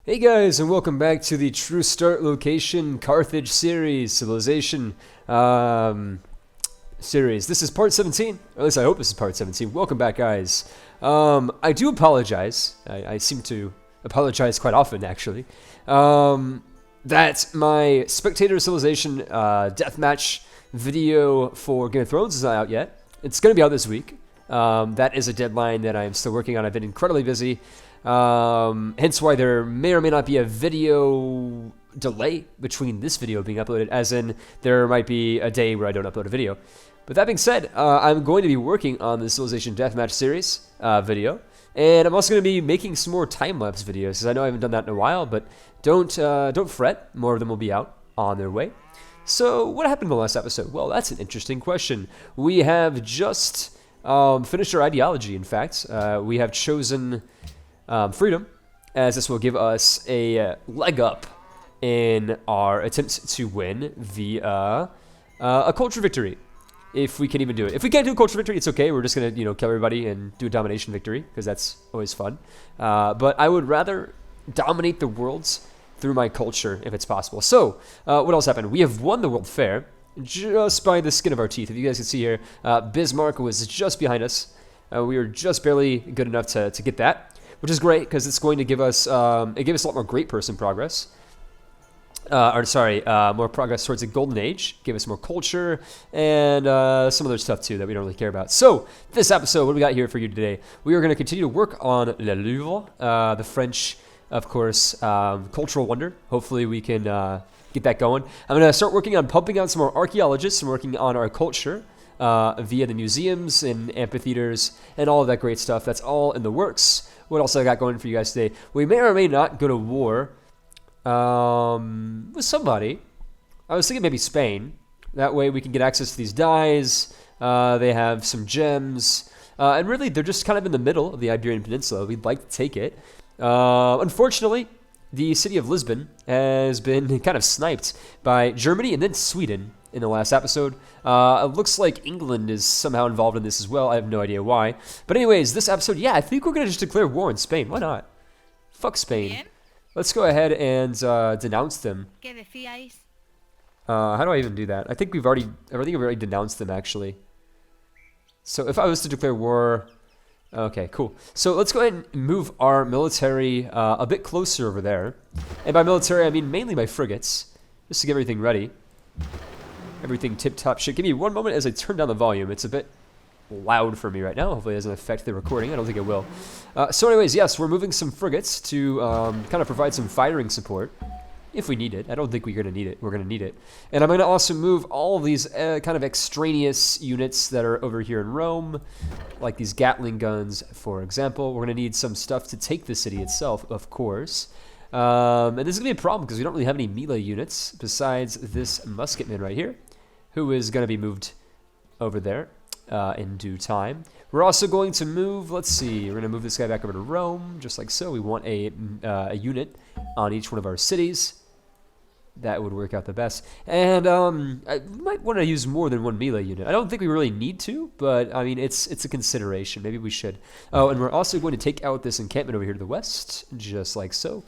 Hey guys, and welcome back to the True Start Location Carthage series, Civilization series. This is part 17, or at least I hope this is part 17. Welcome back, guys. I do apologize. I seem to apologize quite often, actually. That my Spectator Civilization deathmatch video for Game of Thrones is not out yet. It's going to be out this week. That is a deadline that I am still working on. I've been incredibly busy. Hence why there may or may not be a video delay between this video being uploaded, as in there might be a day where I don't upload a video. But that being said, I'm going to be working on the Civilization Deathmatch series video, and I'm also going to be making some more time-lapse videos, because I know I haven't done that in a while, but don't fret, more of them will be out on their way. So what happened in the last episode? Well, that's an interesting question. We have just finished our ideology, in fact. We have chosen freedom, as this will give us a leg up in our attempt to win via a culture victory, if we can even do it. If we can't do a culture victory, it's okay. We're just gonna, kill everybody and do a domination victory, because that's always fun. But I would rather dominate the worlds through my culture if it's possible. So, what else happened? We have won the World Fair just by the skin of our teeth. If you guys can see here, Bismarck was just behind us. We were just barely good enough to get that, which is great because it's going to give us, it gave us a lot more great person progress. More progress towards the Golden Age, gave us more culture, and some other stuff too that we don't really care about. So, this episode, what do we got here for you today? We are going to continue to work on Le Louvre, the French, of course, cultural wonder. Hopefully we can get that going. I'm going to start working on pumping out some more archaeologists and working on our culture via the museums and amphitheaters and all of that great stuff. That's all in the works. What else I got going for you guys today? We may or may not go to war with somebody. I was thinking maybe Spain. That way we can get access to these dyes. They have some gems. And really, they're just kind of in the middle of the Iberian Peninsula. We'd like to take it. Unfortunately, the city of Lisbon has been kind of sniped by Germany and then Sweden in the last episode. It looks like England is somehow involved in this as well. I have no idea why. But anyways, this episode, yeah, I think we're going to just declare war on Spain. Why not? Fuck Spain. Let's go ahead and denounce them. How do I even do that? I think we've already denounced them, actually. So if I was to declare war... Okay, cool. So let's go ahead and move our military a bit closer over there. And by military, I mean mainly my frigates, just to get everything ready. Everything tip-top shit. Give me one moment as I turn down the volume. It's a bit loud for me right now. Hopefully it doesn't affect the recording. I don't think it will. So anyways, yes, we're moving some frigates to kind of provide some firing support. If we need it. I don't think we're going to need it. We're going to need it. And I'm going to also move all of these kind of extraneous units that are over here in Rome, like these Gatling guns, for example. We're going to need some stuff to take the city itself, of course. And this is going to be a problem because we don't really have any melee units besides this musketman right here, who is going to be moved over there in due time. We're also going to move, let's see, we're going to move this guy back over to Rome, just like so. We want a unit on each one of our cities. That would work out the best. And I might want to use more than one melee unit. I don't think we really need to, but I mean, it's a consideration. Maybe we should. Oh, and we're also going to take out this encampment over here to the west, just like so.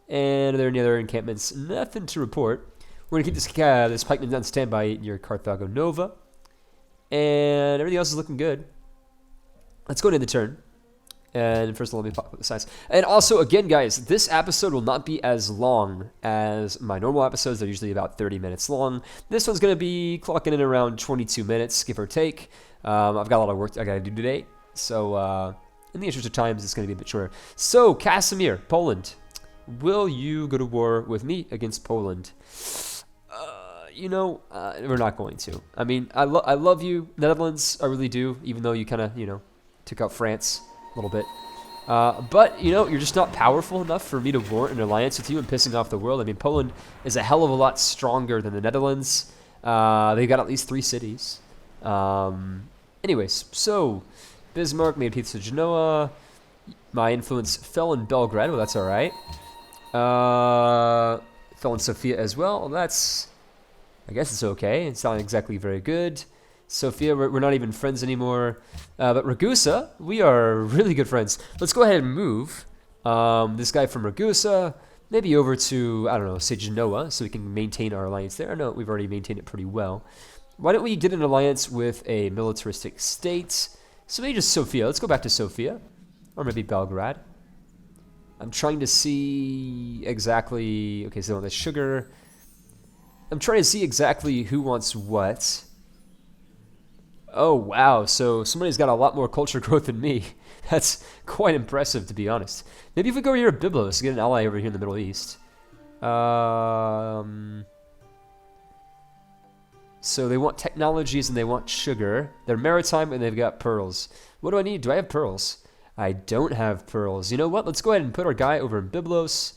And are there any other encampments? Nothing to report. We're going to keep this pikeman on standby near Carthago Nova. And everything else is looking good. Let's go into the turn. And first of all, let me pop up the size. And also, again, guys, this episode will not be as long as my normal episodes. They're usually about 30 minutes long. This one's going to be clocking in around 22 minutes, give or take. I've got a lot of work I got to do today. So, in the interest of times, it's going to be a bit shorter. So, Casimir, Poland. Will you go to war with me against Poland? We're not going to. I mean, I love you, Netherlands. I really do, even though you kind of, took out France a little bit. But, you're just not powerful enough for me to warrant an alliance with you and pissing off the world. I mean, Poland is a hell of a lot stronger than the Netherlands. They've got at least 3 cities. Anyways, so Bismarck made peace with Genoa. My influence fell in Belgrade. Well, that's all right. Fell in Sofia as well. I guess it's okay. It's not exactly very good. Sofia, we're not even friends anymore. But Ragusa, we are really good friends. Let's go ahead and move this guy from Ragusa maybe over to, I don't know, say Genoa, so we can maintain our alliance there. No, we've already maintained it pretty well. Why don't we get an alliance with a militaristic state? So maybe just Sofia. Let's go back to Sofia. Or maybe Belgrade. I'm trying to see exactly... Okay, so on the sugar. I'm trying to see exactly who wants what. Oh, wow. So somebody's got a lot more culture growth than me. That's quite impressive, to be honest. Maybe if we go here to Byblos, get an ally over here in the Middle East. So they want technologies and they want sugar. They're maritime and they've got pearls. What do I need? Do I have pearls? I don't have pearls. You know what? Let's go ahead and put our guy over in Byblos.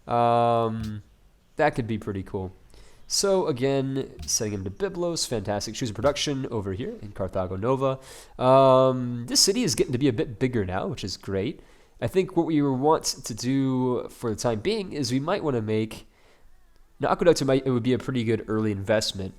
That could be pretty cool. So again, setting him to Byblos. Fantastic. Choose a production over here in Carthago Nova. This city is getting to be a bit bigger now, which is great. I think what we want to do for the time being is we might want to make... Now, Aqueduct, it would be a pretty good early investment.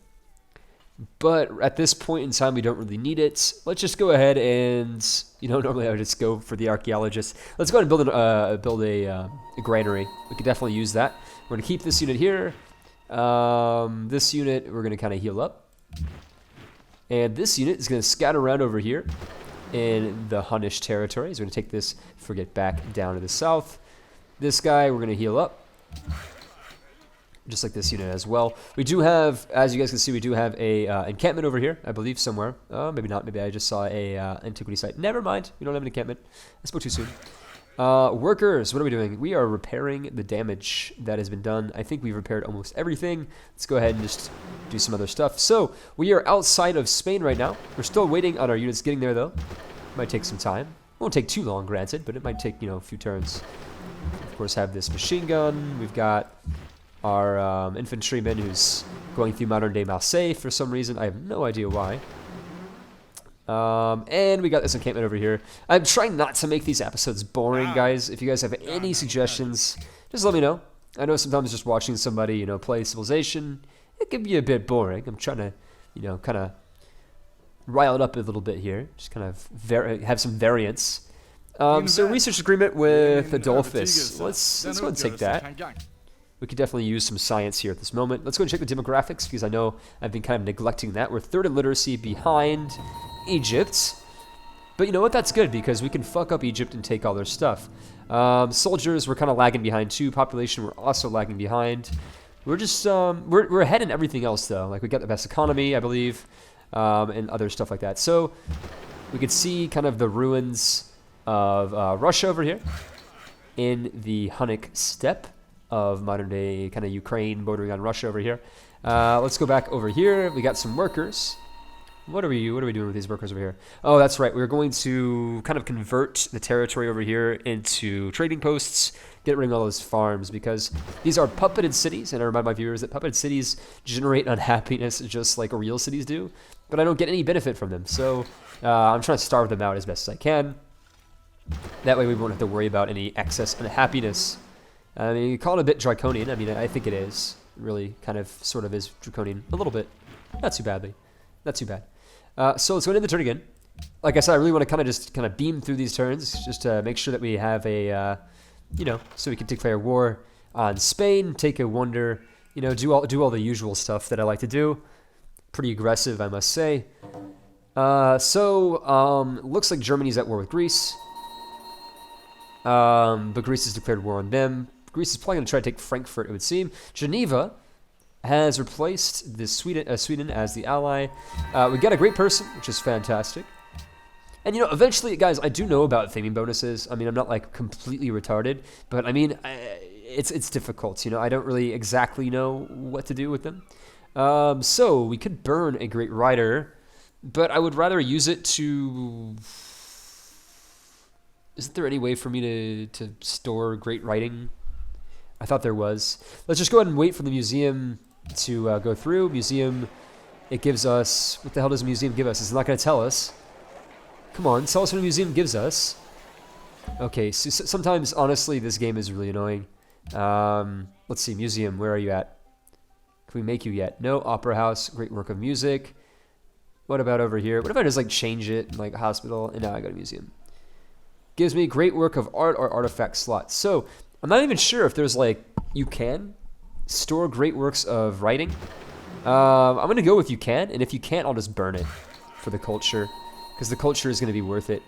But at this point in time, we don't really need it. Let's just go ahead and, you know, normally I would just go for the archaeologist. Let's go ahead and build a granary. We could definitely use that. We're going to keep this unit here. This unit, we're going to kind of heal up. And this unit is going to scout around over here in the Hunnish territory. So we're going to take this, forget back down to the south. This guy, we're going to heal up. Just like this unit as well. We do have, as you guys can see, we do have a encampment over here, I believe, somewhere. Maybe not. Maybe I just saw a antiquity site. Never mind. We don't have an encampment. I spoke too soon. Workers, what are we doing? We are repairing the damage that has been done. I think we've repaired almost everything. Let's go ahead and just do some other stuff. So, we are outside of Spain right now. We're still waiting on our units getting there, though. Might take some time. Won't take too long, granted, but it might take, you know, a few turns. Of course, have this machine gun. We've got... our infantryman who's going through modern-day Marseille for some reason. I have no idea why. And we got this encampment over here. I'm trying not to make these episodes boring, guys. If you guys have any suggestions, just let me know. I know sometimes just watching somebody, you know, play Civilization, it can be a bit boring. I'm trying to, you know, kind of rile it up a little bit here. Just kind of have some variance. So research agreement with Adolphus. Let's go and take that. We could definitely use some science here at this moment. Let's go and check the demographics because I know I've been kind of neglecting that. We're third in literacy behind Egypt. But you know what? That's good because we can fuck up Egypt and take all their stuff. Soldiers, we're kind of lagging behind too. Population, we're also lagging behind. We're just, we're ahead in everything else though. Like we got the best economy, I believe, and other stuff like that. So we could see kind of the ruins of Russia over here in the Hunnic steppe of modern day kind of Ukraine bordering on Russia over here. Let's go back over here. We got some workers. What are we doing with these workers over here? Oh, that's right. We're going to kind of convert the territory over here into trading posts, get rid of all those farms because these are puppeted cities, and I remind my viewers that puppeted cities generate unhappiness just like real cities do, but I don't get any benefit from them. So I'm trying to starve them out as best as I can. That way we won't have to worry about any excess unhappiness. I mean, you call it a bit draconian. I mean, I think it is. It really kind of sort of is draconian. A little bit. Not too badly. Not too bad. So let's go into the turn again. Like I said, I really want to kind of beam through these turns just to make sure that we have a, you know, so we can declare war on Spain, take a wonder, you know, do all the usual stuff that I like to do. Pretty aggressive, I must say. Looks like Germany's at war with Greece. But Greece has declared war on them. Greece is probably going to try to take Frankfurt, it would seem. Geneva has replaced the Sweden as the ally. We got a great person, which is fantastic. And, you know, eventually, guys, I do know about theming bonuses. I mean, I'm not, like, completely retarded. But, I mean, it's difficult, you know. I don't really exactly know what to do with them. So, we could burn a great rider. But I would rather use it to... Isn't there any way for me to store great writing? I thought there was. Let's just go ahead and wait for the museum to go through. Museum, it gives us... What the hell does a museum give us? It's not going to tell us. Come on, tell us what a museum gives us. Okay, so sometimes, honestly, this game is really annoying. Let's see, museum, where are you at? Can we make you yet? No, opera house, great work of music. What about over here? What if I just, like, change it, like, hospital, and now I go to museum? Gives me great work of art or artifact slots. So I'm not even sure if there's like you can store great works of writing. I'm going to go with you can, and if you can't, I'll just burn it for the culture, because the culture is going to be worth it.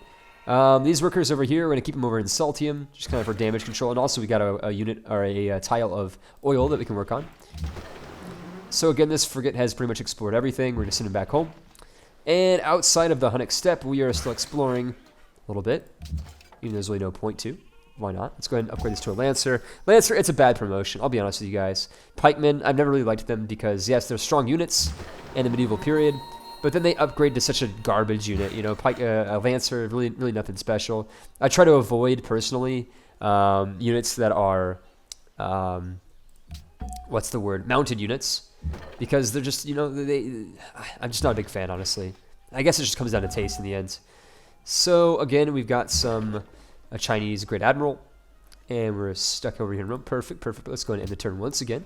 These workers over here, we're going to keep them over in Saltium, just kind of for damage control, and also we got a unit, or a tile of oil that we can work on. So again, this frigate has pretty much explored everything. We're going to send them back home. And outside of the Hunnic Steppe, we are still exploring a little bit, even though there's really no point to. Why not? Let's go ahead and upgrade this to a Lancer. Lancer, it's a bad promotion, I'll be honest with you guys. Pikemen, I've never really liked them because, yes, they're strong units in the medieval period, but then they upgrade to such a garbage unit. You know, a Lancer, really nothing special. I try to avoid, personally, units that are, what's the word? Mounted units. Because they're just, you know, I'm just not a big fan, honestly. I guess it just comes down to taste in the end. So, again, we've got a Chinese Great Admiral. And we're stuck over here in Rome. Perfect. Let's go ahead and end the turn once again.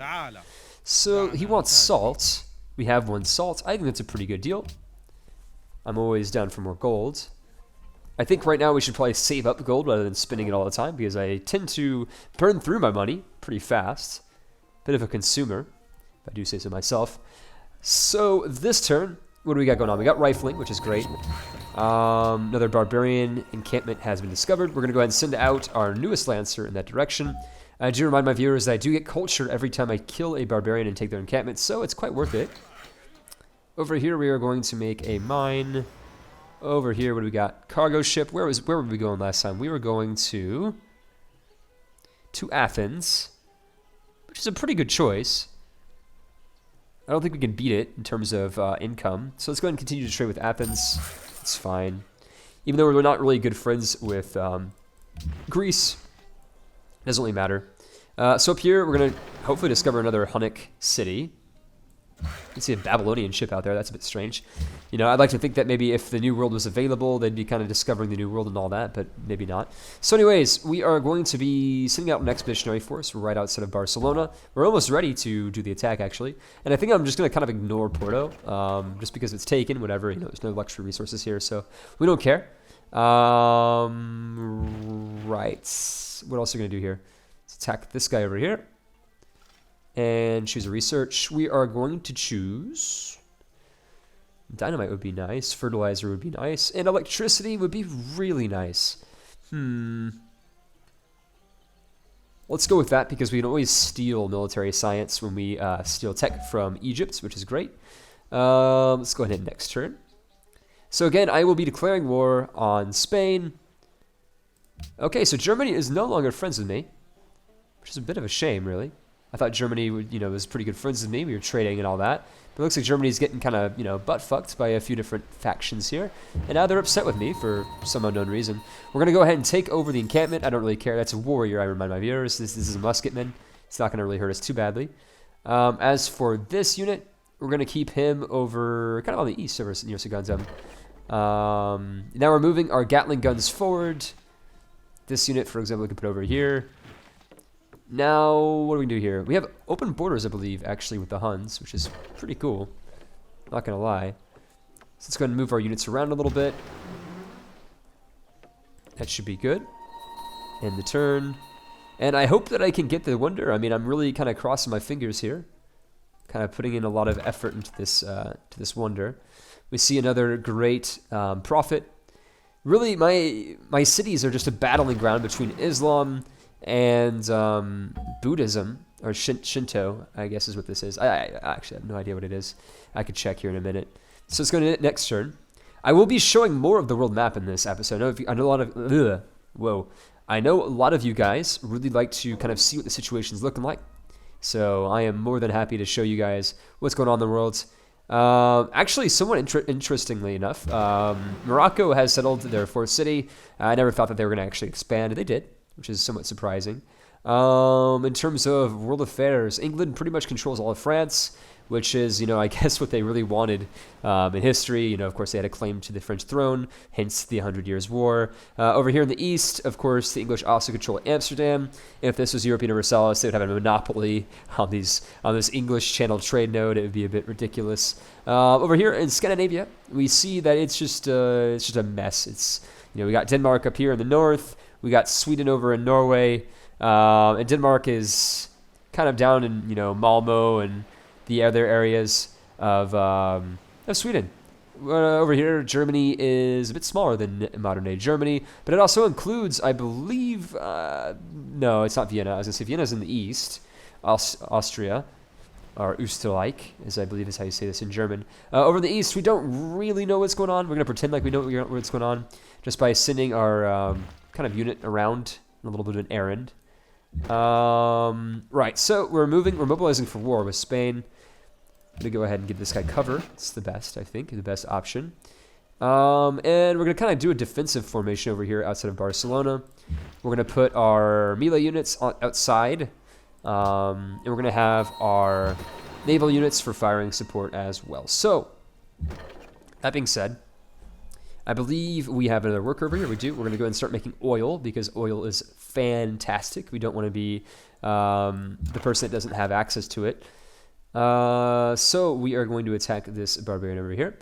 So, he wants salt. We have 1 salt. I think that's a pretty good deal. I'm always down for more gold. I think right now we should probably save up gold rather than spending it all the time, because I tend to burn through my money pretty fast. Bit of a consumer, if I do say so myself. So this turn, what do we got going on? We got rifling, which is great. Another barbarian encampment has been discovered. We're going to go ahead and send out our newest Lancer in that direction. I do remind my viewers that I do get culture every time I kill a barbarian and take their encampment, so it's quite worth it. Over here we are going to make a mine. Over here, what do we got? Cargo ship. Where were we going last time? We were going to Athens, which is a pretty good choice. I don't think we can beat it in terms of income. So let's go ahead and continue to trade with Athens. It's fine. Even though we're not really good friends with Greece, it doesn't really matter. So up here, we're going to hopefully discover another Hunnic city. You can see a Babylonian ship out there. That's a bit strange. You know, I'd like to think that maybe if the New World was available, they'd be kind of discovering the New World and all that, but maybe not. So anyways, we are going to be sending out an expeditionary force right outside of Barcelona. We're almost ready to do the attack, actually. And I think I'm just going to kind of ignore Porto, just because it's taken, whatever. You know, there's no luxury resources here, so we don't care. Right. What else are we going to do here? Let's attack this guy over here. And choose a research. We are going to choose dynamite would be nice, fertilizer would be nice, and electricity would be really nice. Let's go with that because we can always steal military science when we steal tech from Egypt, which is great. Let's go ahead and hit next turn. So again, I will be declaring war on Spain. Okay, so Germany is no longer friends with me, which is a bit of a shame, really. I thought Germany would, you know, was pretty good friends with me. We were trading and all that. But it looks like Germany's getting kind of, you know, butt fucked by a few different factions here. And now they're upset with me for some unknown reason. We're going to go ahead and take over the encampment. I don't really care. That's a warrior, I remind my viewers. This is a musketman. It's not going to really hurt us too badly. As for this unit, we're going to keep him over, kind of on the east over near Saganzam. Now we're moving our Gatling guns forward. This unit, for example, we can put over here. Now, what do we do here? We have open borders, I believe, actually, with the Huns, which is pretty cool. Not gonna lie. So let's go ahead and move our units around a little bit. That should be good. End the turn. And I hope that I can get the wonder. I mean, I'm really kind of crossing my fingers here. Kind of putting in a lot of effort into this wonder. We see another great prophet. Really, my cities are just a battling ground between Islam and Buddhism, or Shinto, I guess is what this is. I actually have no idea what it is. I could check here in a minute. So let's go to next turn. I will be showing more of the world map in this episode. I know a lot of you guys really like to kind of see what the situation's looking like. So I am more than happy to show you guys what's going on in the world. Actually, somewhat interestingly enough, Morocco has settled their fourth city. I never thought that they were going to actually expand. They did, which is somewhat surprising. In terms of world affairs, England pretty much controls all of France, which is, you know, I guess what they really wanted in history. You know, of course, they had a claim to the French throne, hence the 100 Years' War. Over here in the east, of course, the English also control Amsterdam. If this was Europe Universalis, they would have a monopoly on this English Channel trade node. It would be a bit ridiculous. Over here in Scandinavia, we see that it's just a mess. It's, you know, we got Denmark up here in the north. We got Sweden over in Norway. And Denmark is kind of down in, you know, Malmo and the other areas of Sweden. Over here, Germany is a bit smaller than modern-day Germany, but it also includes, I believe, no, it's not Vienna. I was going to say Vienna's in the east, Austria, or Österreich, as I believe is how you say this in German. Over in the east, we don't really know what's going on. We're going to pretend like we know what's going on just by sending our kind of unit around on a little bit of an errand. Right, so we're mobilizing for war with Spain. I'm going to go ahead and give this guy cover. It's the best, I think, the best option. And we're going to kind of do a defensive formation over here outside of Barcelona. We're going to put our melee units outside. And we're going to have our naval units for firing support as well. So, that being said, I believe we have another worker over here. We do. We're going to go ahead and start making oil because oil is fantastic. We don't want to be the person that doesn't have access to it. So we are going to attack this barbarian over here.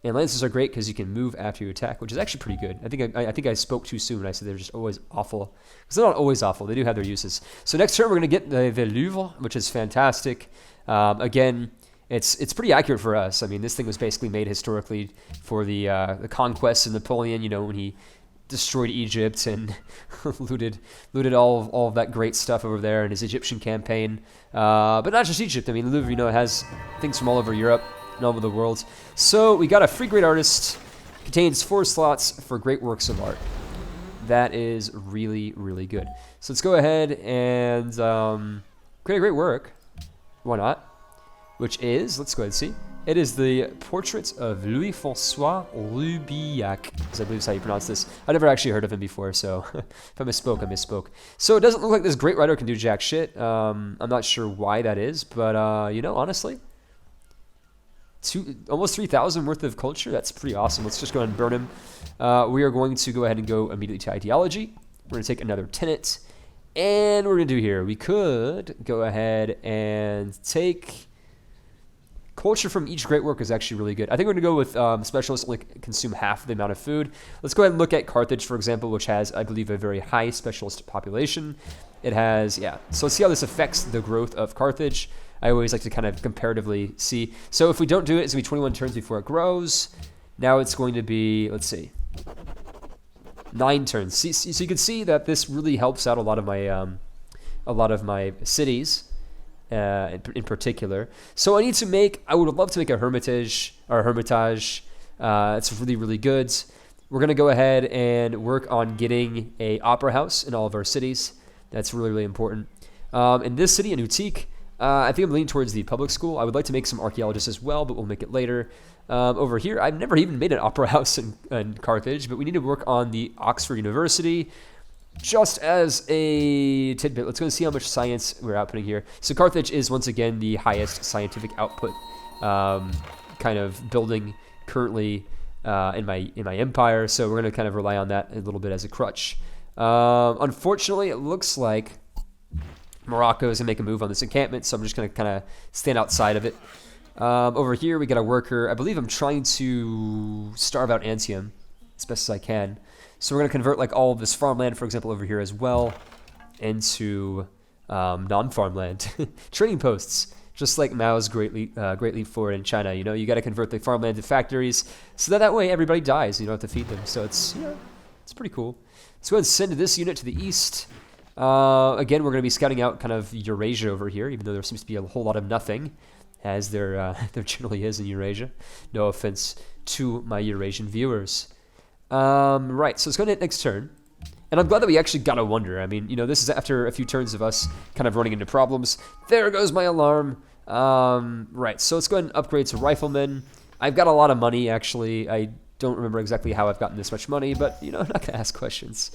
And lances are great because you can move after you attack, which is actually pretty good. I think I spoke too soon when I said they're just always awful. Because they're not always awful. They do have their uses. So next turn we're going to get the Louvre, which is fantastic. Again, it's pretty accurate for us. I mean, this thing was basically made historically for the conquests of Napoleon, you know, when he destroyed Egypt and looted all of that great stuff over there in his Egyptian campaign. But not just Egypt. I mean, Louvre, you know, it has things from all over Europe and all over the world. So we got a free great artist. Contains 4 slots for great works of art. That is really, really good. So let's go ahead and create a great work. Why not? Which is, let's go ahead and see. It is the portrait of Louis-François Rubillac, as I believe is how you pronounce this. I've never actually heard of him before, so if I misspoke, I misspoke. So it doesn't look like this great writer can do jack shit. I'm not sure why that is, but, you know, honestly, almost 3,000 worth of culture. That's pretty awesome. Let's just go ahead and burn him. We are going to go ahead and go immediately to ideology. We're going to take another tenet. And we're going to do here, we could go ahead and take... Culture from each great work is actually really good. I think we're going to go with specialists only consume half the amount of food. Let's go ahead and look at Carthage, for example, which has, I believe, a very high specialist population. It has, yeah. So let's see how this affects the growth of Carthage. I always like to kind of comparatively see. So if we don't do it, it's going to be 21 turns before it grows. Now it's going to be, let's see, 9 turns. So you can see that this really helps out a lot of my cities. In particular. So I would love to make a hermitage. It's really, really good. We're going to go ahead and work on getting a opera house in all of our cities. That's really, really important. In this city, in Utique, I think I'm leaning towards the public school. I would like to make some archaeologists as well, but we'll make it later. Over here, I've never even made an opera house in Carthage, but we need to work on the Oxford University. Just as a tidbit, let's go and see how much science we're outputting here. So Carthage is once again the highest scientific output kind of building currently in my empire. So we're going to kind of rely on that a little bit as a crutch. Unfortunately, it looks like Morocco is going to make a move on this encampment, so I'm just going to kind of stand outside of it. Over here, we got a worker. I believe I'm trying to starve out Antium as best as I can. So we're going to convert like all of this farmland, for example, over here as well, into non-farmland trading posts, just like Mao's Great Leap Forward in China. You know, you got to convert the farmland to factories, so that way everybody dies. You don't have to feed them. So it's it's pretty cool. Let's go ahead and send this unit to the east. Again, we're going to be scouting out kind of Eurasia over here, even though there seems to be a whole lot of nothing, as there generally is in Eurasia. No offense to my Eurasian viewers. Right, so let's go to hit next turn. And I'm glad that we actually got a wonder. I mean, you know, this is after a few turns of us kind of running into problems. There goes my alarm. Right, so let's go ahead and upgrade to riflemen. I've got a lot of money, actually. I don't remember exactly how I've gotten this much money, but, you know, I'm not going to ask questions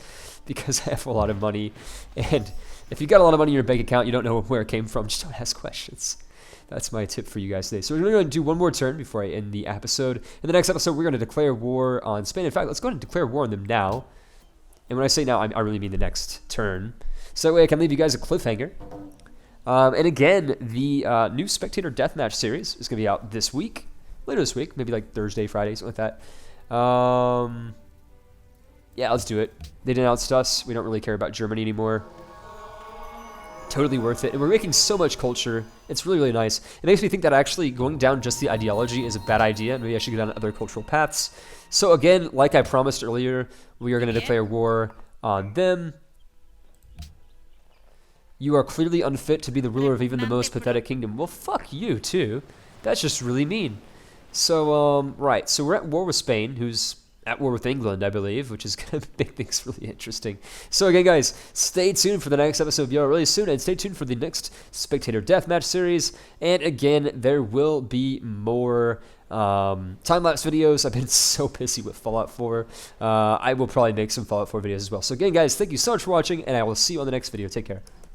because I have a lot of money. And if you've got a lot of money in your bank account, you don't know where it came from, just don't ask questions. That's my tip for you guys today. So we're going to do one more turn before I end the episode. In the next episode, we're going to declare war on Spain. In fact, let's go ahead and declare war on them now. And when I say now, I really mean the next turn. So that way I can leave you guys a cliffhanger. And again, the new Spectator Deathmatch series is going to be out this week. Later this week. Maybe like Thursday, Friday, something like that. Yeah, let's do it. They denounced us. We don't really care about Germany anymore. Totally worth it. And we're making so much culture. It's really, really nice. It makes me think that actually going down just the ideology is a bad idea. Maybe I should go down other cultural paths. So again, like I promised earlier, we are going to declare war on them. You are clearly unfit to be the ruler of even the most pathetic kingdom. Well, fuck you, too. That's just really mean. So, right. So we're at war with Spain, who's at war with England, I believe, which is going to make things really interesting. So again, guys, stay tuned for the next episode of really soon, and stay tuned for the next Spectator Deathmatch series. And again, there will be more time-lapse videos. I've been so busy with Fallout 4. I will probably make some Fallout 4 videos as well. So again, guys, thank you so much for watching, and I will see you on the next video. Take care.